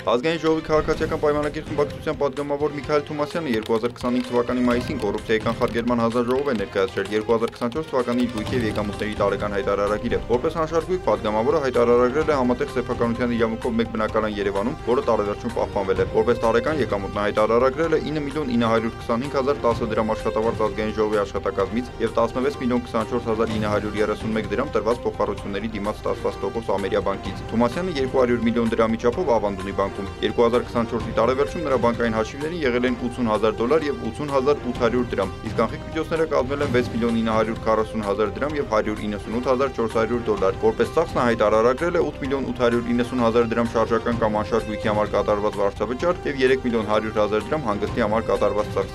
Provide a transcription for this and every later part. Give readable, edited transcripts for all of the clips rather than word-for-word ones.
Ազգային ժողովի քաղաքացիական պայմանագիր խմբակցության պատգամավոր Միքայել Թումասյանը 2025 թվականի մայիսին կոռուպցիայի կանխարգելման հանձնաժողով է ներկայացրել 2024 թվականի գույքի և եկամուտների տարեկան հայտարարագիրը։ Որպես անշարժույթ պատգամավորը հայտարարագրել է համատեղ սեփականության իրավունքով մեկ բնակարան Երևանում, որը տարեվերջում պահպանվել է։ Որպես տարեկան եկամուտ նա հայտարարագրել է 9.925.010 դրամ աշխատավարձ ազգային ժողովի աշխատակազմից և 16.024.931 դրամ տրված փոխառությունների դիմաց ստացված տոկոս Ամերիա բանկից։ Թումասյանը 200 միլիոն դրամի չափով ավանդ ունի բանկում։ 2024-ի տարեվերջում նրա բանկային հաշիվներին եղել են $80,000 և $80,800 դրամ, իսկ կանխիկ միջոցները կազմել են $6,940,000 դրամ և $198,400։ Որպես ծախս նա հայտարարագրել է $8,890,000 դրամ շարժական կամ անշարժ գույքի համար կատարված վարձավճար և $3,100,000 դրամ հանգստի համար կատարված ծախս։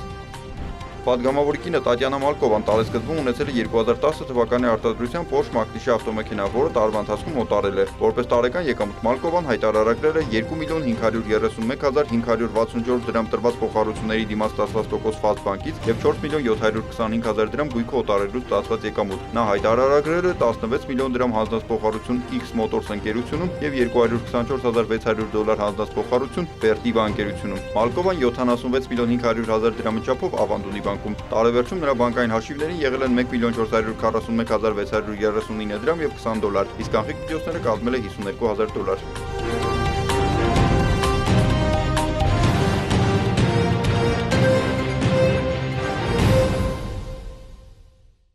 Պատգամավորի կինը Տատյանա Մալկովան տարեսկզբում ունեցել է 2010 թվականի արտադրության Porsche մակնիշի ավտոմեքենա, որը տարվա ընթացքում օտարել է։ Որպես տարեկան եկամուտ Մալկովան հայտարարագրել է 2,531,564 դրամ տրված փոխառությունների դիմաց ստացված տոկոս Ֆաստ բանկից և 4,725,000 դրամ գույքը օտարելուց ստացված եկամուտ։ Նա հայտարարագրել է 16 միլիոն դրամ հանձնած փոխառություն X Motors ընկերությունում և $224,600 հանձնած փոխառություն Vertiva ընկերությունում։ Մալկովան 76,500,000 դրամի չափով ավանդ ունի բանկում։ Տարեվերջում նրա բանկային հաշիվներին եղել են $1,441,639 դրամ և $20, իսկ կանխիկ միջոցները կազմել է $52,000։